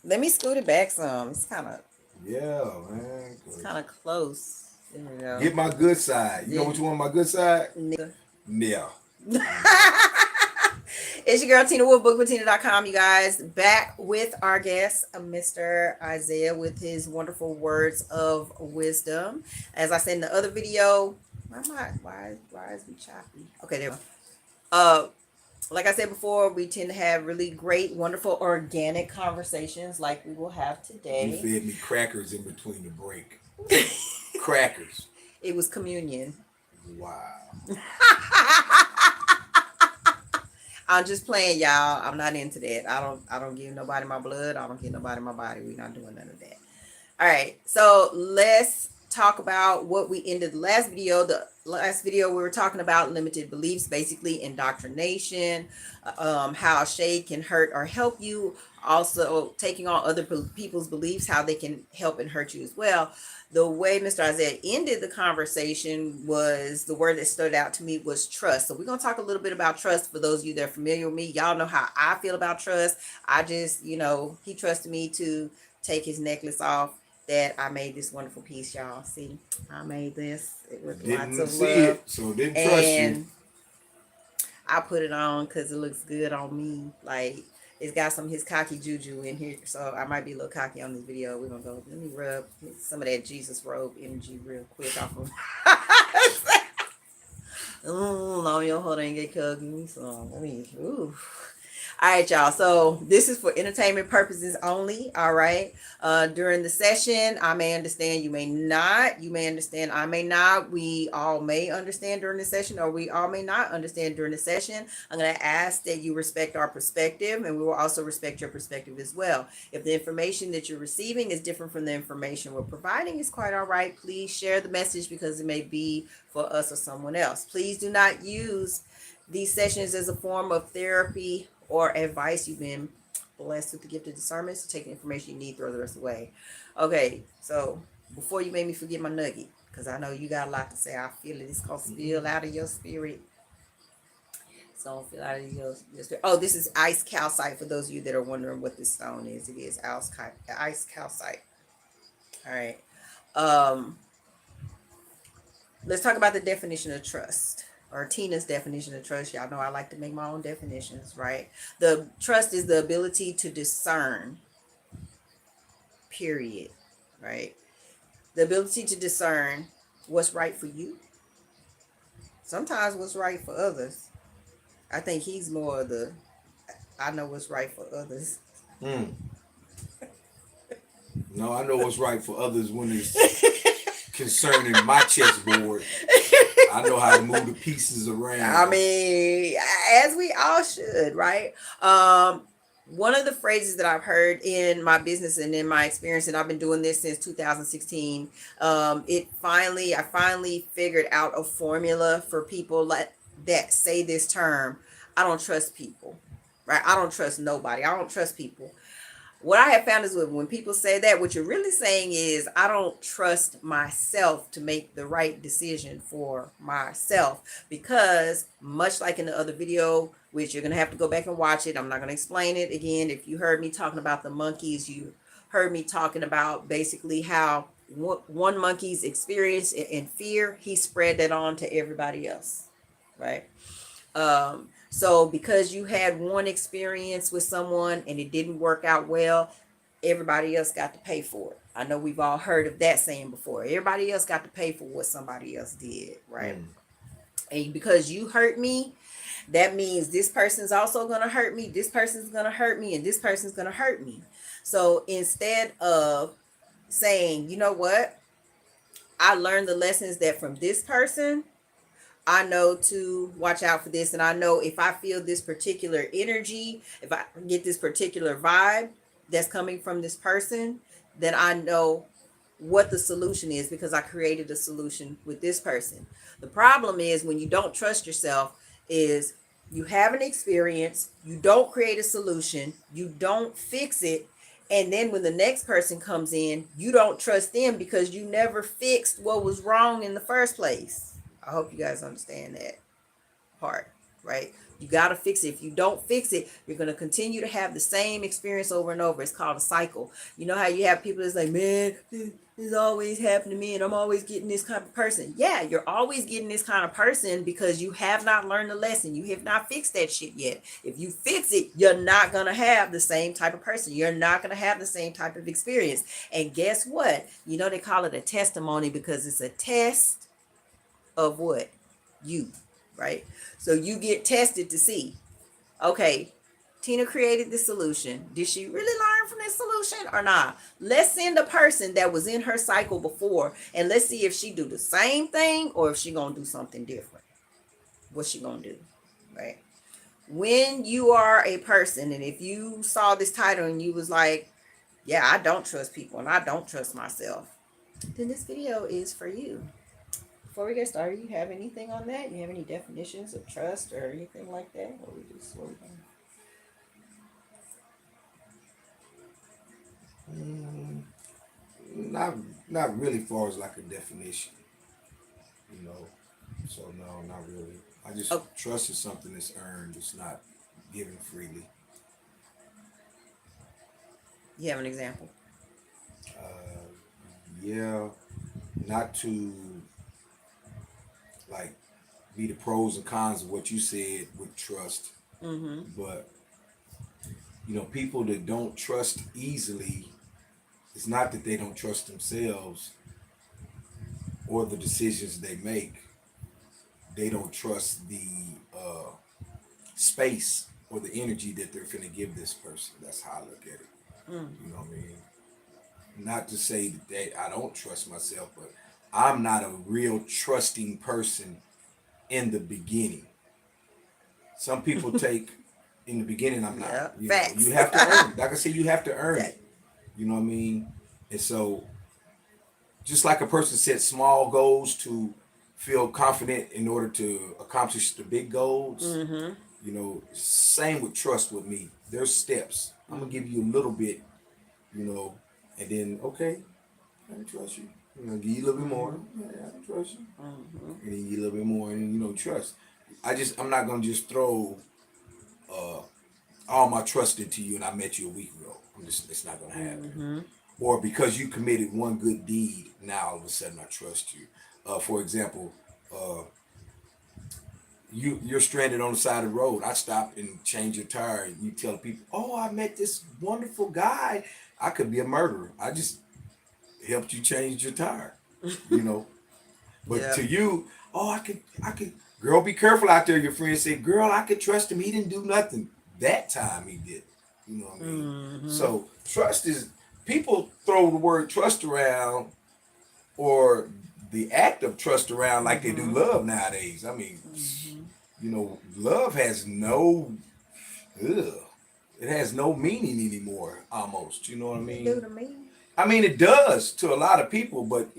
Let me scoot it back some. Yeah, man. It's kind of close. There we go. Get my good side. You know what you want my good side? Nigga. Yeah. It's your girl Tina Wood, bookwitina.com, you guys. Back with our guest, Mr. Isaiah, with his wonderful words of wisdom. As I said in the other video, why is we choppy? Okay, there we go. Like I said before, we tend to have really great, wonderful, organic conversations like we will have You today. fed me crackers in between the break. Crackers. It was communion. Wow. I'm just playing, y'all. I'm not into that. I don't give nobody my blood. I don't give nobody my body. We're not doing none of that. All right. So let's talk about what we ended the last video. The last video we were talking about limited beliefs, basically indoctrination, how shade can hurt or help you. Also taking on other people's beliefs, how they can help and hurt you as well. The way Mr. Isaiah ended the conversation was the word that stood out to me was trust. So we're going to talk a little bit about trust. For those of you that are familiar with me, y'all know how I feel about trust. I just, he trusted me to take his necklace off, that I made this wonderful piece, y'all. See, I made this with lots Didn't of see love. it, so didn't trust you. And I put it on because it looks good on me. Like, it's got some of his cocky juju in here. So I might be a little cocky on this video. We're going to go, let me rub some of that Jesus robe energy real quick off of long your hold ain't get cocky. So, ooh. All right, y'all. So this is for entertainment purposes only. All right. During the session, I may understand, you may not. You may understand, I may not. We all may understand during the session, or we all may not understand during the session. I'm going to ask that you respect our perspective, and we will also respect your perspective as well. If the information that you're receiving is different from the information we're providing, it's quite all right. Please share the message because it may be for us or someone else. Please do not use these sessions as a form of therapy or advice. You've been blessed with the gift of discernment, so take the information you need, throw the rest away. Okay, so before you made me forget my nugget, because I know you got a lot to say, I feel it. It's going to spill out of your spirit. It's going to spill out of your spirit. Oh, this is ice calcite, for those of you that are wondering what this stone is. It is ice calcite. All right. Um, let's talk about the definition of trust, or Tina's definition of trust. Y'all know I like to make my own definitions, right? The trust is the ability to discern, period, right? The ability to discern what's right for you, sometimes what's right for others. I think he's more of the, I know what's right for others. Mm. No, I know what's right for others when it's concerning my chessboard. I know how to move the pieces around. I mean, as we all should, right? One of the phrases that I've heard in my business and in my experience, and I've been doing this since 2016. I finally figured out a formula for people that say this term. I don't trust people, right? I don't trust nobody. I don't trust people. What I have found is when people say that, what you're really saying is, I don't trust myself to make the right decision for myself. Because much like in the other video, which you're going to have to go back and watch it, I'm not going to explain it again. If you heard me talking about the monkeys, you heard me talking about basically how one monkey's experience and fear, he spread that on to everybody else, right? So because you had one experience with someone and it didn't work out well, everybody else got to pay for it. I know we've all heard of that saying before. Everybody else got to pay for what somebody else did, right? And because you hurt me, that means this person's also going to hurt me, this person's going to hurt me, and this person's going to hurt me. So instead of saying, you know what, I learned the lessons that from this person, I know to watch out for this. And I know if I feel this particular energy, if I get this particular vibe that's coming from this person, then I know what the solution is because I created a solution with this person. The problem is when you don't trust yourself is you have an experience, you don't create a solution, you don't fix it. And then when the next person comes in, you don't trust them because you never fixed what was wrong in the first place. I hope you guys understand that part, right? You got to fix it. If you don't fix it, you're going to continue to have the same experience over and over. It's called a cycle. You know how you have people that's like, man, this always happened to me and I'm always getting this kind of person. Yeah, you're always getting this kind of person because you have not learned the lesson. You have not fixed that shit yet. If you fix it, you're not going to have the same type of person. You're not going to have the same type of experience. And guess what? You know, they call it a testimony because it's a test of what? You, right? So you get tested to see, okay, Tina created this solution. Did she really learn from this solution or not? Let's send a person that was in her cycle before and let's see if she do the same thing or if she gonna do something different. What's she gonna do, right? When you are a person, and if you saw this title and you was like, yeah, I don't trust people and I don't trust myself, then this video is for you. Before we get started, you have anything on that? You have any definitions of trust or anything like that? Or we just slow down? Not really far as like a definition, you know. So no, not really. I just trust is something that's earned. It's not given freely. You have an example? Yeah, not to like be the pros and cons of what you said with trust, but you know, people that don't trust easily, it's not that they don't trust themselves or the decisions they make. They don't trust the space or the energy that they're going to give this person. That's how I look at it. You know what I mean? Not to say that I don't trust myself, but I'm not a real trusting person in the beginning. Some people take in the beginning. I'm not. Yeah, you facts. know, you have to earn it. Like I said, you have to earn Yeah. it. You know what I mean? And so, just like a person sets small goals to feel confident in order to accomplish the big goals, you know, same with trust with me. There's steps. I'm gonna give you a little bit, you know, and then okay, I can trust you. You know, give you a little bit more. Yeah, I can trust you. And then you a little bit more, and then, you know, trust. I'm not gonna just throw all my trust into you, and I met you a week ago. It's not gonna happen. Or because you committed one good deed, now all of a sudden I trust you. For example, you're stranded on the side of the road. I stop and change your tire, and you tell people, "Oh, I met this wonderful guy." I could be a murderer. I just helped you change your tire, you know. But to you, oh, I could. Girl, be careful out there. Your friends say, "Girl, I could trust him. He didn't do nothing." That time he did. You know what I mean? So trust is, people throw the word trust around or the act of trust around like they do love nowadays. I mean, you know, love has it has no meaning anymore almost. You know what I mean? Do to me. I mean, it does to a lot of people, but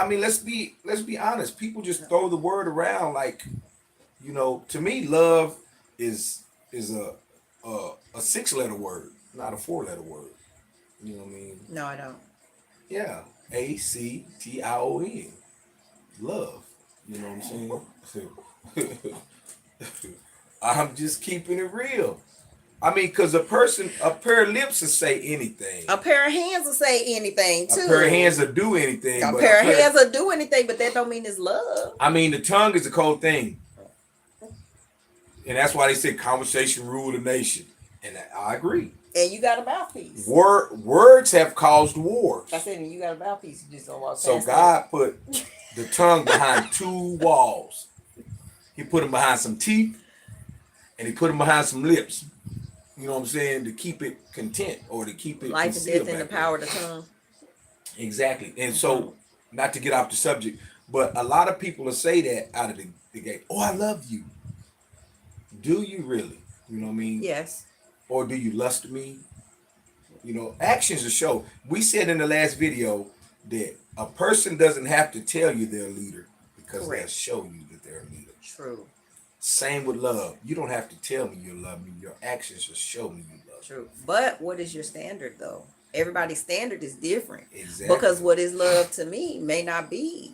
let's be honest. People just throw the word around like, you know, to me, love is a 6-letter word, not a 4-letter word. You know what I mean? No, I don't. Yeah, ACTION, love. You know what I'm saying? I'm just keeping it real. I mean, because a pair of lips will say anything. A pair of hands will say anything too. A pair of hands will do anything. A pair of hands will do anything, but that don't mean it's love. I mean, the tongue is a cold thing. And that's why they say conversation rule the nation. And I agree. And you got a mouthpiece. Words have caused wars. I said, and you got a mouthpiece. You just don't walk So past God put the tongue behind 2 walls. He put them behind some teeth, and he put them behind some lips. You know what I'm saying? To keep it content or to keep it life and death in the power of the tongue. Exactly. And so, not to get off the subject, but a lot of people will say that out of the gate. Oh, I love you. Do you really? You know what I mean? Yes. Or do you lust me? You know, actions will show. We said in the last video that a person doesn't have to tell you they're a leader because they'll show you that they're a leader. True. Same with love. You don't have to tell me you love me. Your actions will show me you love me. True. But what is your standard though? Everybody's standard is different. Exactly. Because what is love to me may not be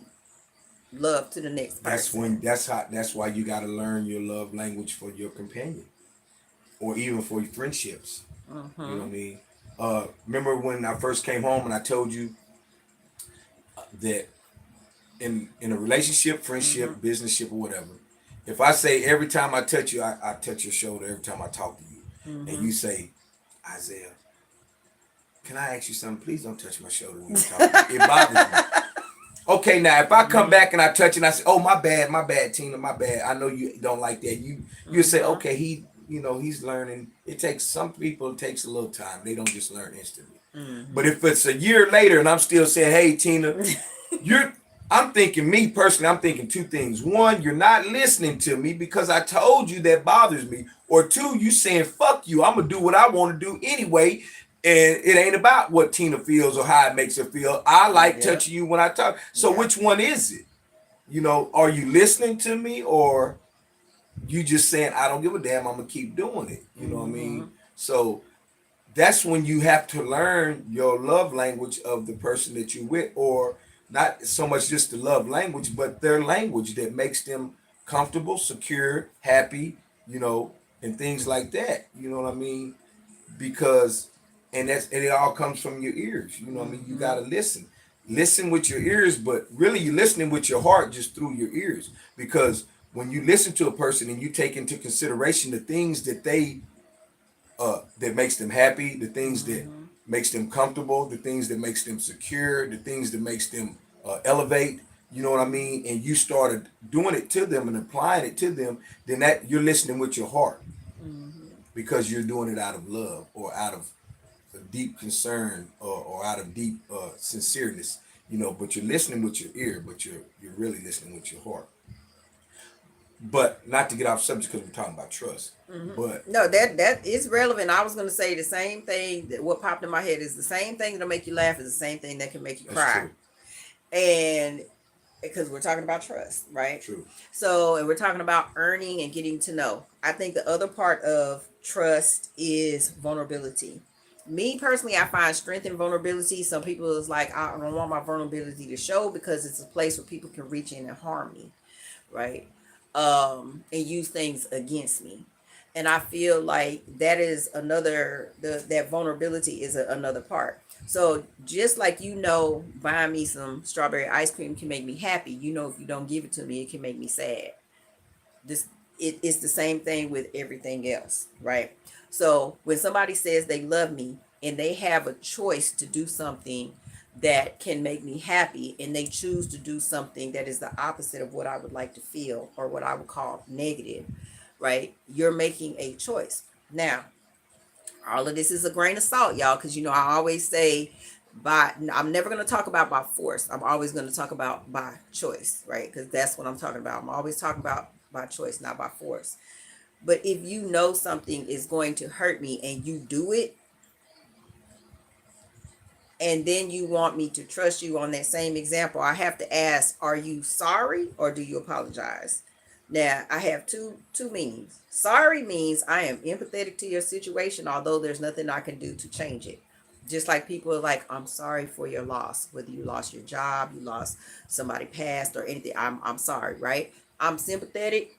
love to the next person. That's why you got to learn your love language for your companion, or even for your friendships. You know what I mean? Remember when I first came home and I told you that in a relationship, friendship, businessship, or whatever, if I say every time I touch you, I touch your shoulder every time I talk to you, and you say, Isaiah, can I ask you something? Please don't touch my shoulder when you talk. It bothers me. Okay, now if I come back and I touch and I say, "Oh, my bad, Tina, my bad. I know you don't like that." You say, "Okay, he's learning." It takes some people. It takes a little time. They don't just learn instantly. But if it's a year later and I'm still saying, "Hey, Tina," I'm thinking, me personally, I'm thinking two things. One, you're not listening to me because I told you that bothers me. Or two, you saying, "Fuck you. I'm gonna do what I want to do anyway." And it ain't about what Tina feels or how it makes her feel. I like touching you when I talk. So which one is it? Are you listening to me, or you just saying, I don't give a damn, I'm gonna keep doing it? You know what I mean? So that's when you have to learn your love language of the person that you're with, or not so much just the love language, but their language that makes them comfortable, secure, happy, and things like that. You know what I mean? Because and it all comes from your ears. You know what I mean? You gotta listen with your ears, but really you're listening with your heart just through your ears. Because when you listen to a person and you take into consideration the things that that makes them happy, the things that makes them comfortable, the things that makes them secure, the things that makes them elevate, you know what I mean, and you started doing it to them and applying it to them, then that you're listening with your heart, because you're doing it out of love, or out of a deep concern, or out of deep sincereness, but you're listening with your ear, but you're really listening with your heart. But not to get off subject, because we're talking about trust. But No, that is relevant. I was going to say the same thing. That what popped in my head is the same thing that'll make you laugh is the same thing that can make you that's cry. true. And because we're talking about trust, right? True. So, and we're talking about earning and getting to know. I think the other part of trust is vulnerability. Me personally, I find strength in vulnerability. Some people is like, I don't want my vulnerability to show because it's a place where people can reach in and harm me, right? And use things against me. And I feel like that is that vulnerability is another part. So just like, buying me some strawberry ice cream can make me happy. If you don't give it to me, it can make me sad. This it's the same thing with everything else, right? So when somebody says they love me and they have a choice to do something that can make me happy, and they choose to do something that is the opposite of what I would like to feel, or what I would call negative, right? You're making a choice. Now, all of this is a grain of salt, y'all, because I always say, I'm never going to talk about by force. I'm always going to talk about by choice, right? Because that's what I'm talking about. I'm always talking about by choice, not by force. But if you know something is going to hurt me and you do it, and then you want me to trust you on that same example, I have to ask, are you sorry or do you apologize? Now, I have two meanings. Sorry means I am empathetic to your situation, although there's nothing I can do to change it. Just like people are like, I'm sorry for your loss, whether you lost your job, you lost somebody passed, or anything. I'm sorry, right? I'm sympathetic.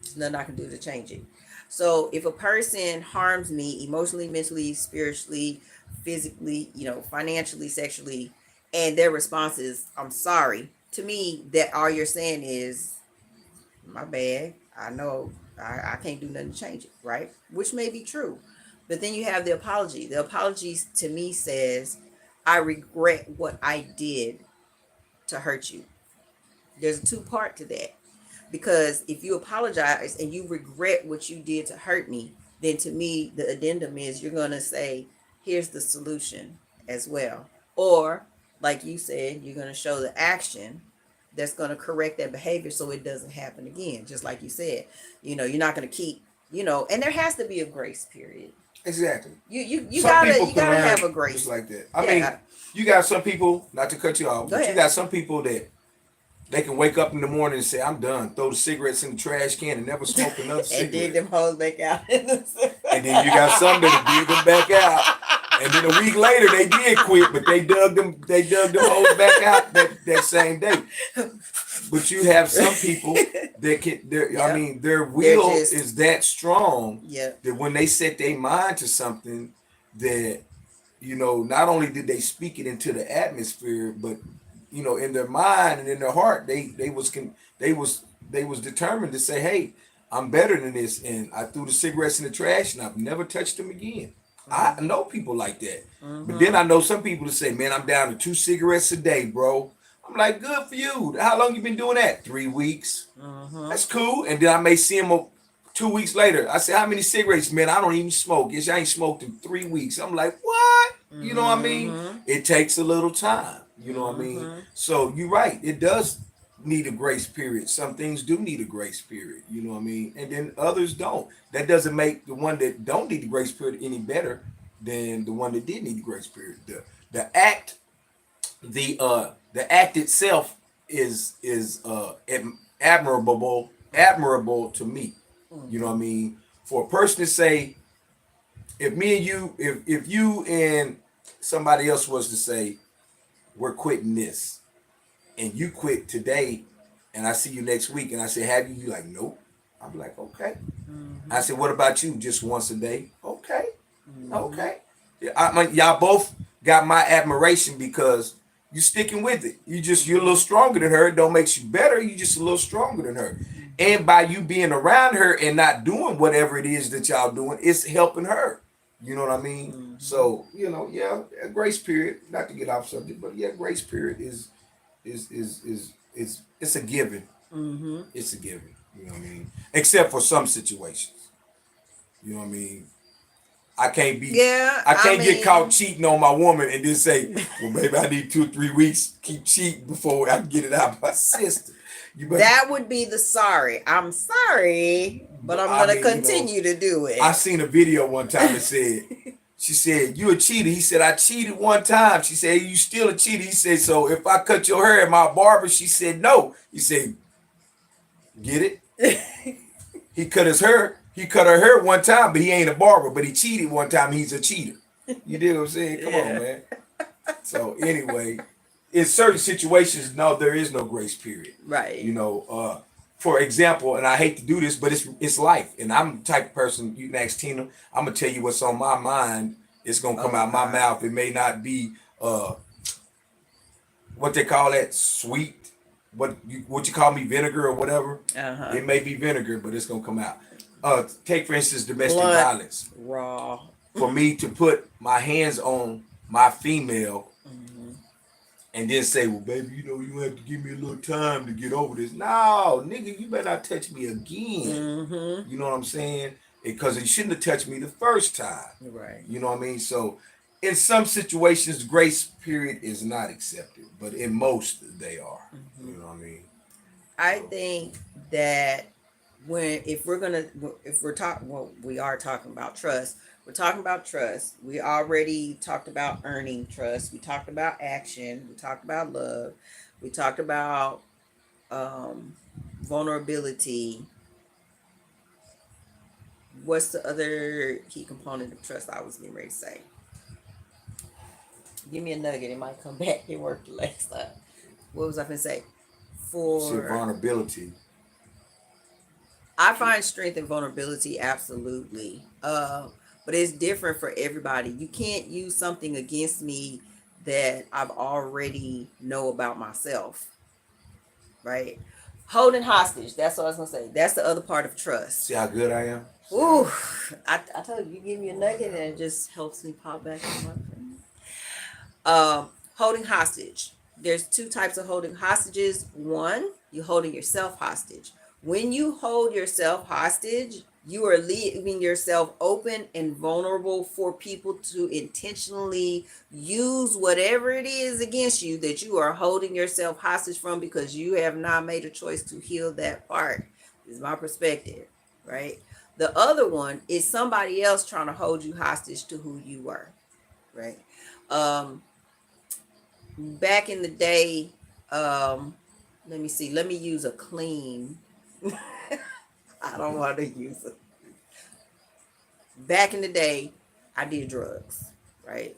There's nothing I can do to change it. So if a person harms me emotionally, mentally, spiritually, physically, financially, sexually, and their response is, I'm sorry, to me, that all you're saying is, my bad. I know I can't do nothing to change it, right? Which may be true. But then you have the apology. The apology to me says, I regret what I did to hurt you. There's a two-part to that. Because if you apologize and you regret what you did to hurt me, then to me, the addendum is you're going to say, here's the solution as well. Or, like you said, you're going to show the action that's going to correct that behavior so it doesn't happen again. Just like you said, you're not going to keep, and there has to be a grace period. Exactly. You gotta have a grace just like that. I mean, you got some people, not to cut you off, but you got some people that they can wake up in the morning and say, I'm done. Throw the cigarettes in the trash can and never smoke another cigarette. And dig them hoes back out. And then you got some that'll dig them back out And then a week later they did quit, but they dug them holes back out that same day. But you have some people that can, I Yep. mean, their They're will just, is that strong yep. that when they set their mind to something, that not only did they speak it into the atmosphere, but in their mind and in their heart, they was they was determined to say, "Hey, I'm better than this," and I threw the cigarettes in the trash, and I've never touched them again. I Mm-hmm. know people like that, but then Mm-hmm. I know some people that say, "Man, I'm down to 2 cigarettes a day, bro." I'm like, "Good for you. How long you been doing that? 3 weeks. Mm-hmm. That's cool." And then I may see him 2 weeks later. I say, "How many cigarettes, man? I don't even smoke. Yes, I ain't smoked in 3 weeks." I'm like, "What?" You know what I mean? Mm-hmm. It takes a little time. You know what I mean? Mm-hmm. So you're right. It does need a grace period. Some things do need a grace period. You know what I mean? And then others don't. That doesn't make the one that don't need the grace period any better than the one that did need the grace period. The act, the act itself is admirable to me. You know what I Mm-hmm. mean? For a person to say, if me and you, if you and somebody else was to say, we're quitting this, and you quit today, and I see you next week, and I say, have you? You like, nope. I'm like, okay. I Mm-hmm. said, what about you? Just once a day? Okay, Mm-hmm. okay. Yeah, y'all both got my admiration because you sticking with it. You're a little Mm-hmm. stronger than her. It don't make you better. You just a little stronger than her. Mm-hmm. And by you being around her and not doing whatever it is that y'all doing, it's helping her. You know what I mean? Mm-hmm. So yeah, a grace period. Not to get off subject, but yeah, grace period is it's a given. Mm-hmm. It's a given. You know what I mean? Except for some situations. You know what I mean? I can't be Yeah, I I can't get caught mean, cheating on my woman and then say, well, baby, I need 2 or 3 weeks, keep cheating before I can get it out of my system. You better that would be the sorry. I'm sorry, but I'm I gonna mean, continue to do I it. seen a video one time that said, she said, you a cheater. He said, I cheated one time. She said, you still a cheater. He said, so if I cut your hair at my barber, she said, no. He said, get it? He cut his hair. He cut her hair one time, but he ain't a barber. But he cheated one time. He's a cheater. You dig what I'm saying? Come on, Yeah. man. So anyway, in certain situations, no, there is no grace period. Right. For example, and I hate to do this, but it's life. And I'm the type of person, you can ask Tina, I'm gonna tell you what's on my mind. It's gonna come Oh out my God. mouth. It may not be what they call that sweet, what you call me vinegar or whatever. Uh-huh. It may be vinegar, but it's gonna come out. Take for instance domestic Blunt, violence. raw. For me to put my hands on my female Mm-hmm. and then say, well, baby, you have to give me a little time to get over this. No, nigga, you better not touch me again. Mm-hmm. You know what I'm saying? Because you shouldn't have touched me the first time. Right. You know what I mean? So in some situations, grace period is not accepted, but in most they are. Mm-hmm. You know what I mean? I So think that when if we're talking well, we are talking about trust. We're talking about trust. We already talked about earning trust. We talked about action. We talked about love. We talked about um, vulnerability. What's the other key component of trust I was getting ready to say? Give me a nugget. It might come back. It worked last time. What was I going to say? see For vulnerability. I find strength and vulnerability absolutely. But it's different for everybody. You can't use something against me that I've already know about myself, right? Holding hostage. That's what I was gonna say. That's the other part of trust. See how good I am? See how Ooh, I told you, you give me a nugget and it just helps me pop back on my friend. Holding hostage. There's two types of holding hostages. One, you holding yourself hostage. When you hold yourself hostage, you are leaving yourself open and vulnerable for people to intentionally use whatever it is against you that you are holding yourself hostage from because you have not made a choice to heal that part. This is my perspective, right? The other one is somebody else trying to hold you hostage to who you were, right? Um, Back in the day, um, let me see, let me use a clean. I don't want to use it. Back in the day, I did drugs, right?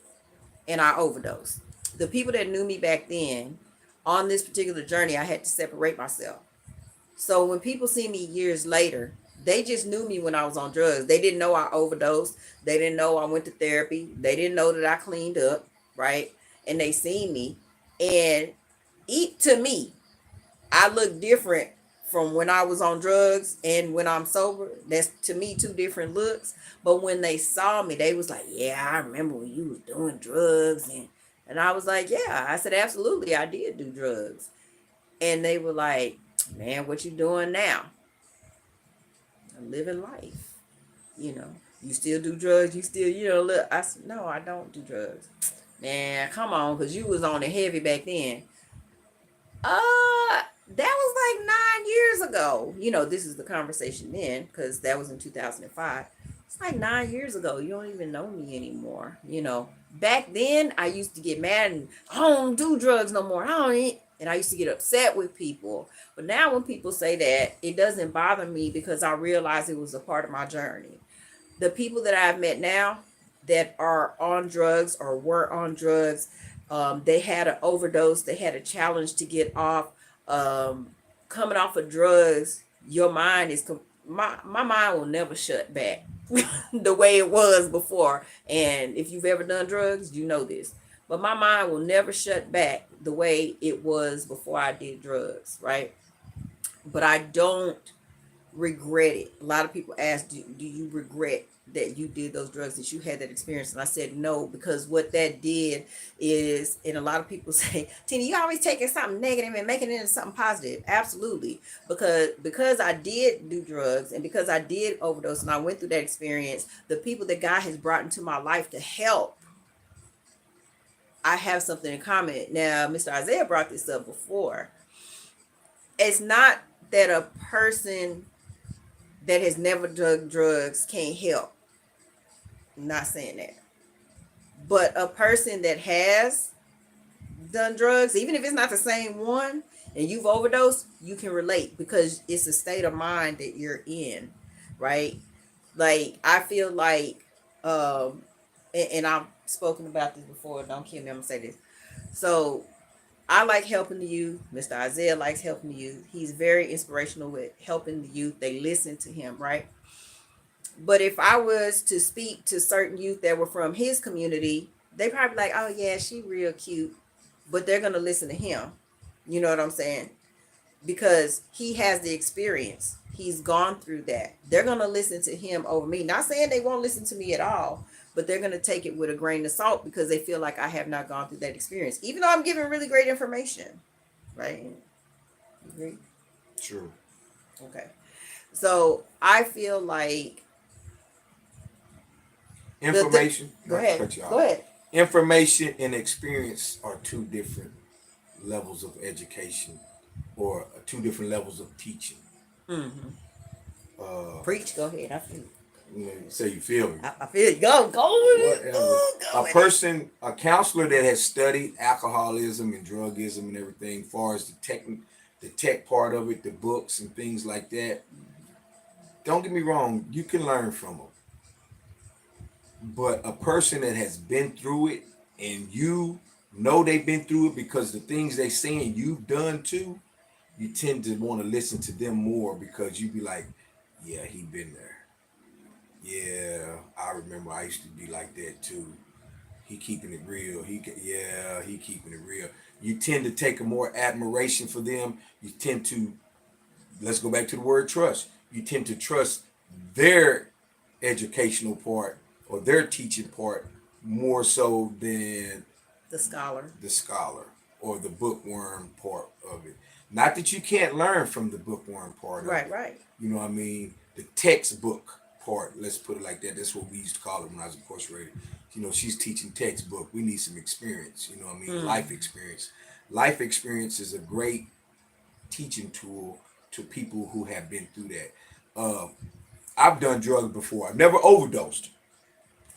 And I overdosed. The people that knew me back then, on this particular journey, I had to separate myself. So when people see me years later, they just knew me when I was on drugs. They didn't know I overdosed. They didn't know I went to therapy. They didn't know that I cleaned up, right? And they seen me. And eat to me, I look different from when I was on drugs and when I'm sober. That's to me two different looks. But when they saw me, they was like, "Yeah, I remember when you was doing drugs." And I was like, "Yeah." I said, "Absolutely, I did do drugs." And they were like, "Man, what you doing now?" I'm living life. You know, you still do drugs? You still, look. I said, "No, I don't do drugs." Man, come on, because you was on the heavy back then. That was like 9 years ago. This is the conversation then, because that was in 2005. It's like 9 years ago. You don't even know me anymore. Back then I used to get mad and I don't do drugs no more. I don't eat. And I used to get upset with people. But now when people say that, it doesn't bother me because I realize it was a part of my journey. The people that I've met now that are on drugs or were on drugs, they had an overdose, they had a challenge to get off. Coming off of drugs, your mind is my mind will never shut back the way it was before. And if you've ever done drugs, you know this. But my mind will never shut back the way it was before I did drugs, right? But I don't regret it. A lot of people ask, do you regret that you did those drugs, that you had that experience? And I said no, because what that did is, and a lot of people say, Tina, you always taking something negative and making it into something positive. Absolutely. Because I did do drugs and because I did overdose and I went through that experience, the people that God has brought into my life to help, I have something in common. Now, Mr. Isaiah brought this up before. It's not that a person that has never done drugs can't help. I'm not saying that. But a person that has done drugs, even if it's not the same one, and you've overdosed, you can relate because it's a state of mind that you're in, right? Like, I feel like, and I've spoken about this before, don't kill me, I'm gonna say this. So I like helping the youth. Mr. Isaiah likes helping the youth. He's very inspirational with helping the youth. They listen to him, right? But if I was to speak to certain youth that were from his community, they probably like, "Oh yeah, she real cute," but they're gonna listen to him. You know what I'm saying? Because he has the experience. He's gone through that. They're gonna listen to him over me. Not saying they won't listen to me at all, but they're gonna take it with a grain of salt because they feel like I have not gone through that experience, even though I'm giving really great information. Right? You agree? True. Okay. So I feel like Information. go not to ahead. cut you off. Go ahead. Information and experience are two different levels of education, or two different levels of teaching. Mm-hmm. Uh, Preach. Go ahead. I feel. Say you feel me. I feel you. Go. Go with it. Whatever. A person, a counselor that has studied alcoholism and drugism and everything, far as the tech part of it, the books and things like that. Don't get me wrong, you can learn from them. But a person that has been through it and you know they've been through it because the things they saying you've done too, you tend to want to listen to them more because you be like, yeah, he been there. Yeah, I remember I used to be like that too. He keeping it real. He keeping it real. You tend to take a more admiration for them. You tend to, let's go back to the word trust. You tend to trust their educational part or their teaching part more so than the scholar or the bookworm part of it. Not that you can't learn from the bookworm part of it. Right. You know what I mean? The textbook part, let's put it like that. That's what we used to call it when I was incarcerated. You know, she's teaching textbook. We need some experience. You know what I mean? Life experience. Life experience is a great teaching tool to people who have been through that. I've done drugs before. I've never overdosed,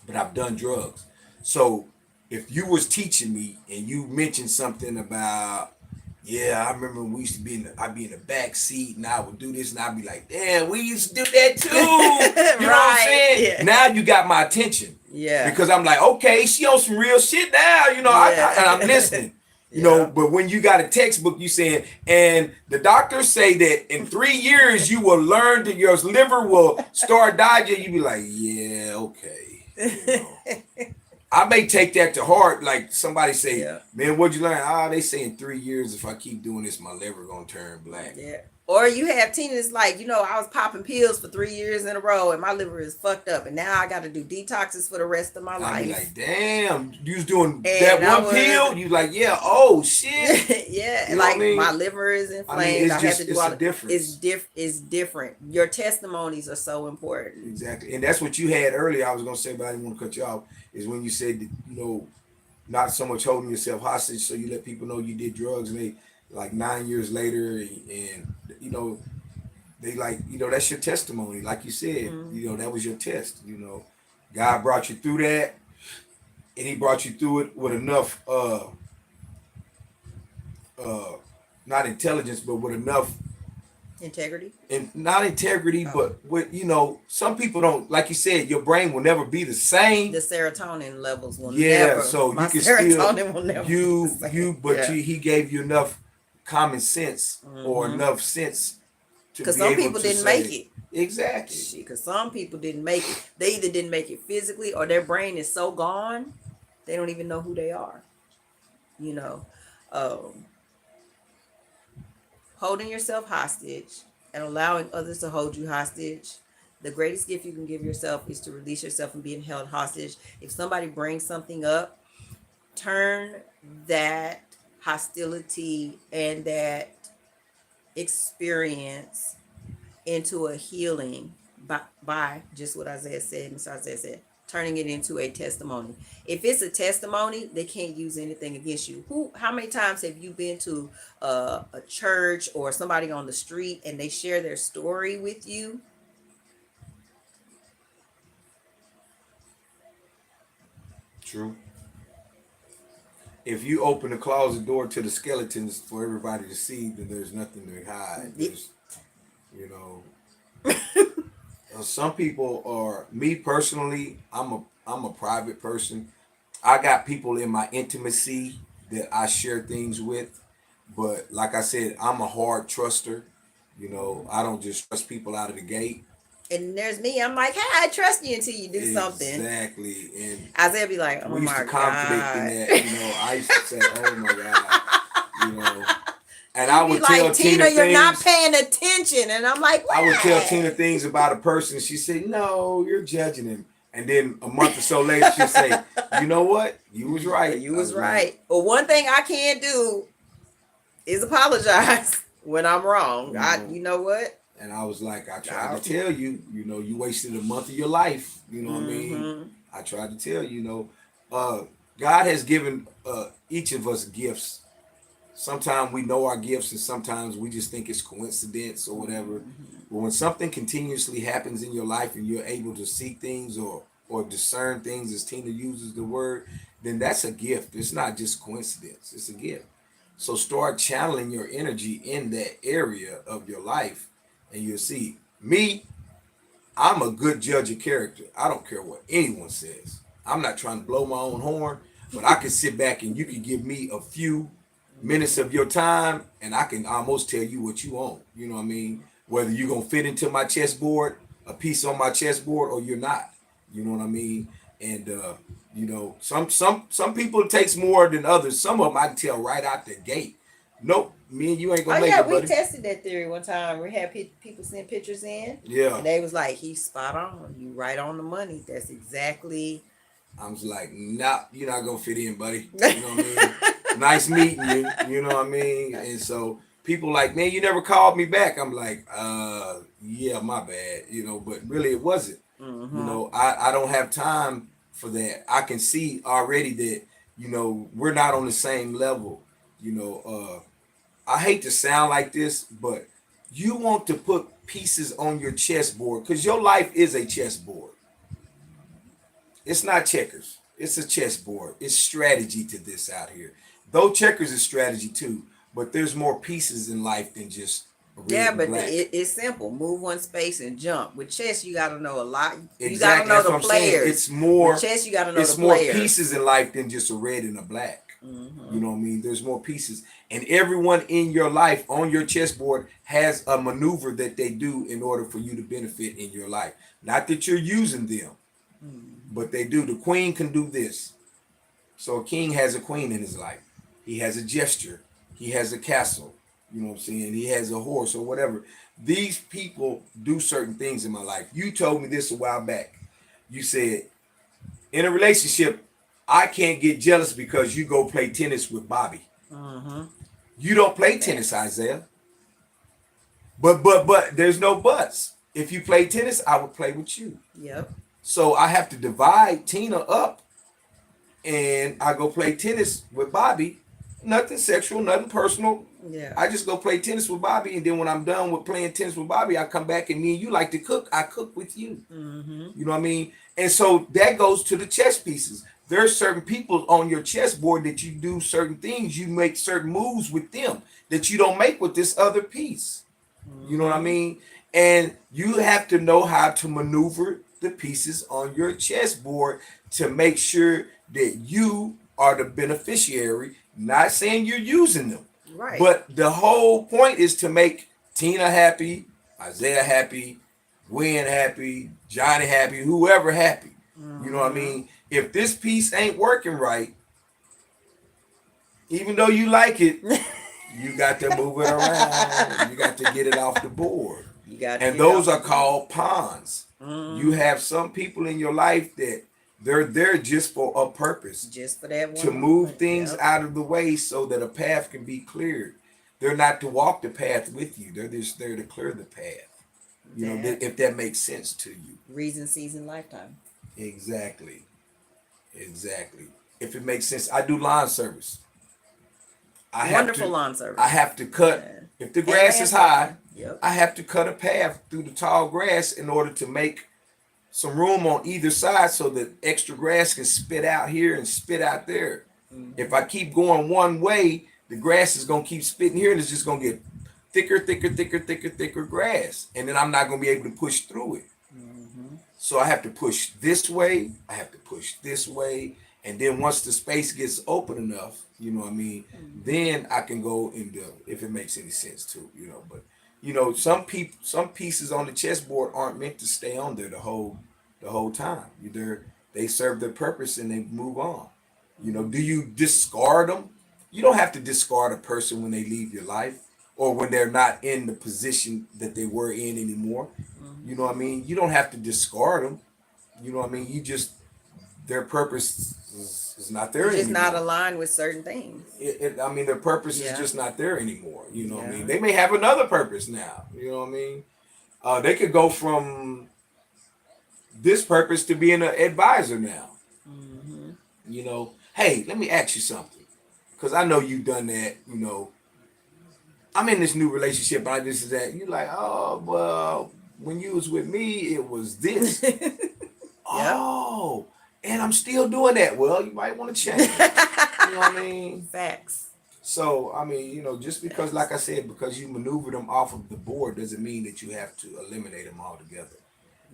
but I've done drugs. So if you was teaching me and you mentioned something about, yeah, I remember we used to be I'd be in the back seat and I would do this and I'd be like, damn, we used to do that too. You know what I'm saying? Yeah. Now you got my attention. Yeah. because I'm like, okay, she on some real shit now, you know. And I'm listening, you know. But when you got a textbook, you saying, and the doctors say that in 3 years you will learn that your liver will start digesting, you be like, yeah, okay, you know. I may take that to heart. Like somebody say, man, what'd you learn? They say in 3 years, if I keep doing this, my liver gonna turn black. Yeah. Or you have Tina that's like, you know, I was popping pills for 3 years in a row and my liver is fucked up. And now I got to do detoxes for the rest of my life. I be like, damn, you was doing that one pill? You like, yeah, oh shit. Yeah, you know like my liver is inflamed. I have to do all the difference. It's different. Your testimonies are so important. Exactly. And that's what you had earlier. I was gonna say, but I didn't want to cut you off, is when you said that, you know, not so much holding yourself hostage, so you let people know you did drugs, and they like 9 years later, and you know, they like, you know, that's your testimony. Like you said, you know, that was your test. You know, God brought you through that, and He brought you through it with enough, not intelligence, but with enough integrity. And not integrity, but with, you know, some people don't, like you said, your brain will never be the same. The serotonin levels will never. So my you can serotonin still will never but He gave you enough common sense or enough sense to be able to say. Because some people didn't make it. Exactly. Because some people didn't make it. They either didn't make it physically, or their brain is so gone they don't even know who they are. You know, holding yourself hostage and allowing others to hold you hostage. The greatest gift you can give yourself is to release yourself from being held hostage. If somebody brings something up, turn that hostility and that experience into a healing by just what Isaiah said, Mr. Isaiah said, turning it into a testimony. If it's a testimony, they can't use anything against you. How many times have you been to a church or somebody on the street and they share their story with you? True. If you open the closet door to the skeletons for everybody to see, then there's nothing to hide. You know, some people are. Me personally, I'm a private person. I got people in my intimacy that I share things with, but like I said, I'm a hard truster. You know, I don't just trust people out of the gate. And there's me. I'm like, hey, I trust you until you do something. Exactly. And Isaiah be like, oh my God. We used to conflict in that. You know, I used to say, oh my God. You know. And I would tell like, Tina you're things, not paying attention. And I'm like, what? I would tell Tina things about a person. She said, no, you're judging him. And then a month or so later, she'd say, you know what? You was right. You was right. But one thing I can't do is apologize when I'm wrong. You know what? And I was like, I tried to tell you, you know, you wasted a month of your life. You know what I mean? I tried to tell you, God has given each of us gifts. Sometimes we know our gifts and sometimes we just think it's coincidence or whatever. But when something continuously happens in your life and you're able to see things or discern things, as Tina uses the word, then that's a gift. It's not just coincidence. It's a gift. So start channeling your energy in that area of your life. And you'll see, me, I'm a good judge of character. I don't care what anyone says. I'm not trying to blow my own horn, but I can sit back and you can give me a few minutes of your time and I can almost tell you what you want. You know what I mean? Whether you're going to fit into my chessboard, a piece on my chessboard, or you're not. You know what I mean? And, you know, some people it takes more than others. Some of them I can tell right out the gate. Nope, me and you ain't gonna make it, buddy. We tested that theory one time. We had people send pictures in. Yeah. And they was like, he's spot on. You right on the money. That's exactly. I was like, nah, you're not gonna fit in, buddy. You know what I mean? Nice meeting you. You know what I mean? And so people like, man, you never called me back. I'm like, yeah, my bad. You know, but really it wasn't. You know, I don't have time for that. I can see already that, you know, we're not on the same level. You know, I hate to sound like this, but you want to put pieces on your chessboard because your life is a chessboard. It's not checkers. It's a chessboard. It's strategy to this out here. Though checkers is strategy too, but there's more pieces in life than just red Yeah, and but black. it's simple. Move one space and jump. With chess, you got to know a lot. You got to Exactly. know That's the what I'm saying. players. With chess, you got to know the It's more players. pieces in life than just a red and a black. Hmm. You know what I mean? There's more pieces. And everyone in your life on your chessboard has a maneuver that they do in order for you to benefit in your life. Not that you're using them, but they do. The queen can do this. So a king has a queen in his life. He has a gesture. He has a castle. You know what I'm saying? He has a horse or whatever. These people do certain things in my life. You told me this a while back. You said, in a relationship, I can't get jealous because you go play tennis with Bobby. Hmm. You don't play tennis, Facts. Isaiah. But there's no buts. If you play tennis, I would play with you. Yep. So I have to divide Tina up and I go play tennis with Bobby. Nothing sexual, nothing personal. Yeah. I just go play tennis with Bobby, and then when I'm done with playing tennis with Bobby, I come back and me and you like to cook. I cook with you. Hmm. You know what I mean? And so that goes to the chess pieces. There's certain people on your chessboard that you do certain things, you make certain moves with them that you don't make with this other piece. You know what I Hmm. mean? And you have to know how to maneuver the pieces on your chessboard to make sure that you are the beneficiary. Not saying you're using them, Right. but the whole point is to make Tina happy, Isaiah happy, Gwen happy, Johnny happy, whoever happy. You know what I Hmm. mean? If this piece ain't working right, even though you like it, you got to move it around. You got to get it off the board. You got to And get it those off the are board. called pawns. You Hmm. have some people in your life that they're there just for a purpose, Just for that to one move moment. things Yep. out of the way so that a path can be cleared. They're not to walk the path with you. They're just there to clear the path. You know, That if that makes sense to you. reason, season, lifetime. Exactly. Exactly. If it makes sense, I do lawn service. I have Wonderful to lawn I service. have to cut Yeah. if the And grass is high, landscaping. Yep. I have to cut a path through the tall grass in order to make some room on either side so that extra grass can spit out here and spit out there. If I Hmm. keep going one way, the grass is gonna keep spitting here and it's just gonna get thicker grass. And then I'm not gonna be able to push through it. Hmm. So I have to push this way, I have to push this way, and then once the space gets open enough, you know what I mean, Hmm. then I can go into if it makes any sense too, you know. But some pieces on the chessboard aren't meant to stay on there the whole time. They serve their purpose and they move on. You know, do you discard them? You don't have to discard a person when they leave your life or when they're not in the position that they were in anymore. You know Hmm. what I mean? You don't have to discard them. You know what I mean? You just their purpose is not there You're just not anymore. aligned with certain things. I mean, their purpose is Yeah. just not there anymore. You know what I mean? Yeah. They may have another purpose now. You know what I mean? They could go from this purpose to being an advisor now. Hmm. You know, hey, let me ask you something, because I know you've done that. You know, I'm in this new relationship. I this is that. You like, oh well, when you was with me, it was this. Yep. Oh, and I'm still doing that. Well, you might want to change. You know what I mean? Facts. So, I mean, just because, Facts. like I said, because you maneuver them off of the board doesn't mean that you have to eliminate them altogether.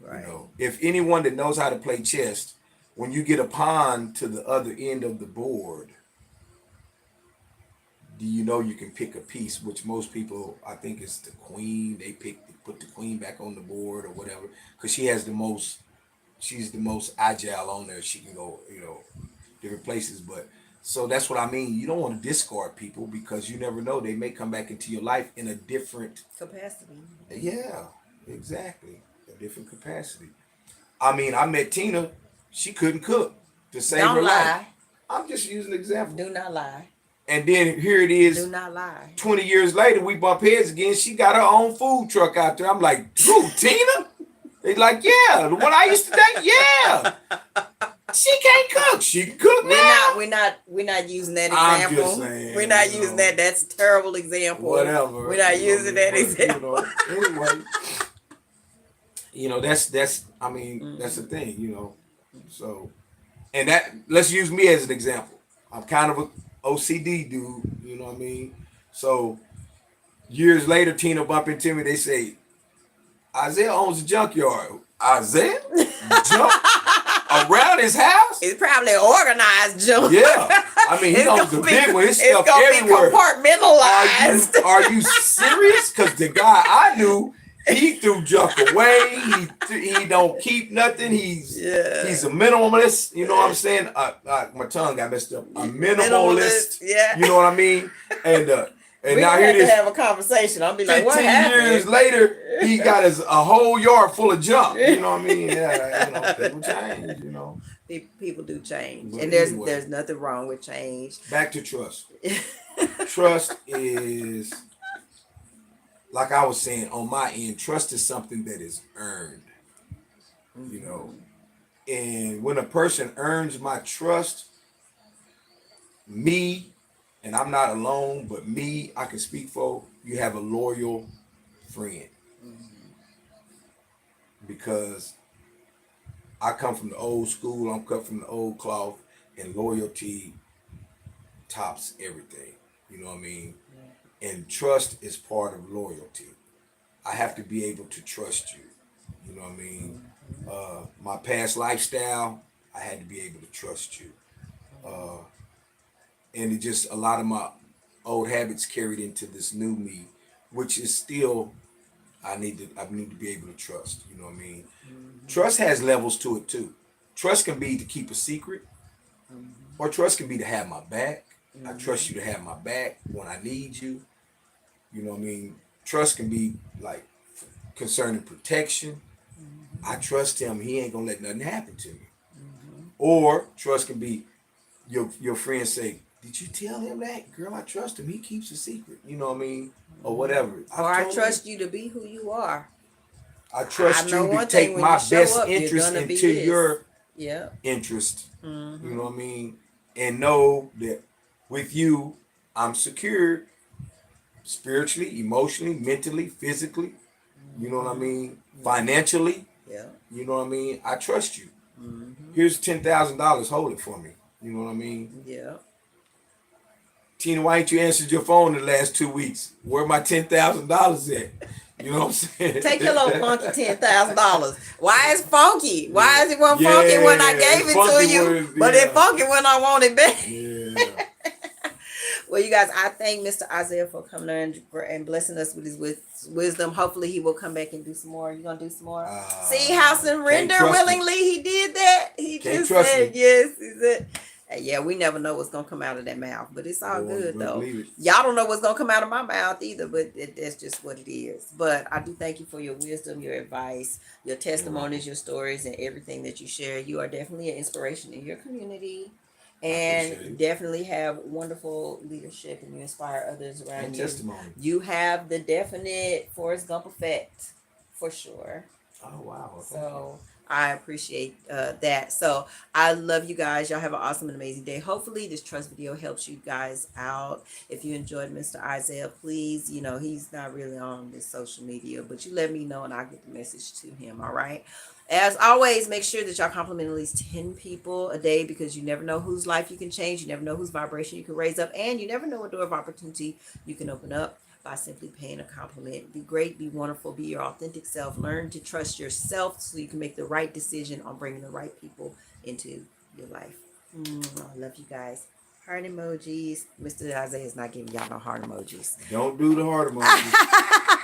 Right. If anyone that knows how to play chess, when you get a pawn to the other end of the board, do you know you can pick a piece, which most people, I think, is the queen. They put the queen back on the board or whatever, because she's the most agile on there. She can go, different places. But so that's what I mean. You don't want to discard people because you never know. They may come back into your life in a different, Capacity. yeah, exactly, a different capacity. I mean, I met Tina. She couldn't cook to save her Don't life. lie. I'm just using an example. Do not lie. And then here it Do is, not lie. 20 years later, we bump heads again. She got her own food truck out there. I'm like, who, Tina? They like, yeah, the one I used to date, yeah. She can't cook. She can cook We're not. now. We're not using that I'm example. just saying, We're not using that. That's a terrible example. whatever. We're not using that but, example. anyway, that's I mean, that's the Hmm. thing. So, and that let's use me as an example. I'm kind of a OCD dude, you know what I mean? So Years later, Tina bump into me. They say, Isaiah owns a junkyard. Isaiah? Junk around his house? It's probably organized, Joe. Yeah. I mean, he It's owns gonna a be- big one. His It's stuff gonna be everywhere. compartmentalized. Are you serious? Because the guy I knew, he threw junk away. He don't keep nothing. He's a minimalist. You know what I'm saying? My tongue got messed up. A minimalist. Yeah. You know what I mean? And We now had here it to is. have a conversation. I'll be like, what 15 happened? years later, he got a whole yard full of junk. You know what I mean? Yeah, people change. You know. People do change, But and there's anyway. nothing wrong with change. Back to trust. Trust is, like I was saying on my end, trust is something that is earned. You know, and when a person earns my trust, me, and I'm not alone, but me, I can speak for, you have a loyal friend. Because I come from the old school, I'm cut from the old cloth, and loyalty tops everything. You know what I mean? And trust is part of loyalty. I have to be able to trust you. You know what I mean? My past lifestyle, I had to be able to trust you. And it just, a lot of my old habits carried into this new me, which is still, I need to be able to trust. You know what I mean? Trust has levels to it too. Trust can be to keep a secret, or trust can be to have my back. I trust you to have my back when I need you. You know what I mean? Trust can be like concerning protection. I trust him. He ain't gonna let nothing happen to me. Or trust can be your friends say, "Did you tell him that? Girl, I trust him. He keeps a secret." You know what I mean? Or whatever. Or I trust you to be who you are. I trust I know you to one thing, take when my you show best up, you're interest gonna be into this. your Yeah. interest. You know what I mean? And know that with you, I'm secured spiritually, emotionally, mentally, physically. You know what I mean? Financially. Yeah. You know what I mean? I trust you. Here's $10,000. Hold it for me. You know what I mean? Yeah. Tina, why ain't you answered your phone in the last 2 weeks? Where my $10,000 at? You know what I'm saying? Take your little funky $10,000. Why is funky? Why is it funky when I gave it to you, but it funky when I want it back? Yeah. Well, you guys, I thank Mr. Isaiah for coming and blessing us with his wisdom. Hopefully, he will come back and do some more. You gonna do some more? See how surrender trust me. willingly he did that. He Can't just trust said me. yes. He said, yeah, we never know what's gonna come out of that mouth, but it's all good Don't though. believe it. Y'all don't know what's gonna come out of my mouth either, but that's just what it is. But I do thank you for your wisdom, your advice, your testimonies, your stories, and everything that you share. You are definitely an inspiration in your community, appreciate and it. definitely have wonderful leadership, and you inspire others around And you. testimony. You have the definite Forrest Gump effect for sure. Oh, wow. So I appreciate that. So I love you guys. Y'all have an awesome and amazing day. Hopefully this trust video helps you guys out. If you enjoyed Mr. Isaiah, please, he's not really on this social media, but you let me know and I'll get the message to him. All right. As always, make sure that y'all compliment at least 10 people a day, because you never know whose life you can change. You never know whose vibration you can raise up, and you never know what door of opportunity you can open up by simply paying a compliment. Be great, be wonderful, be your authentic self. Learn to trust yourself so you can make the right decision on bringing the right people into your life. I love you guys. Heart emojis. Mr. Isaiah is not giving y'all no heart emojis. Don't do the heart emoji.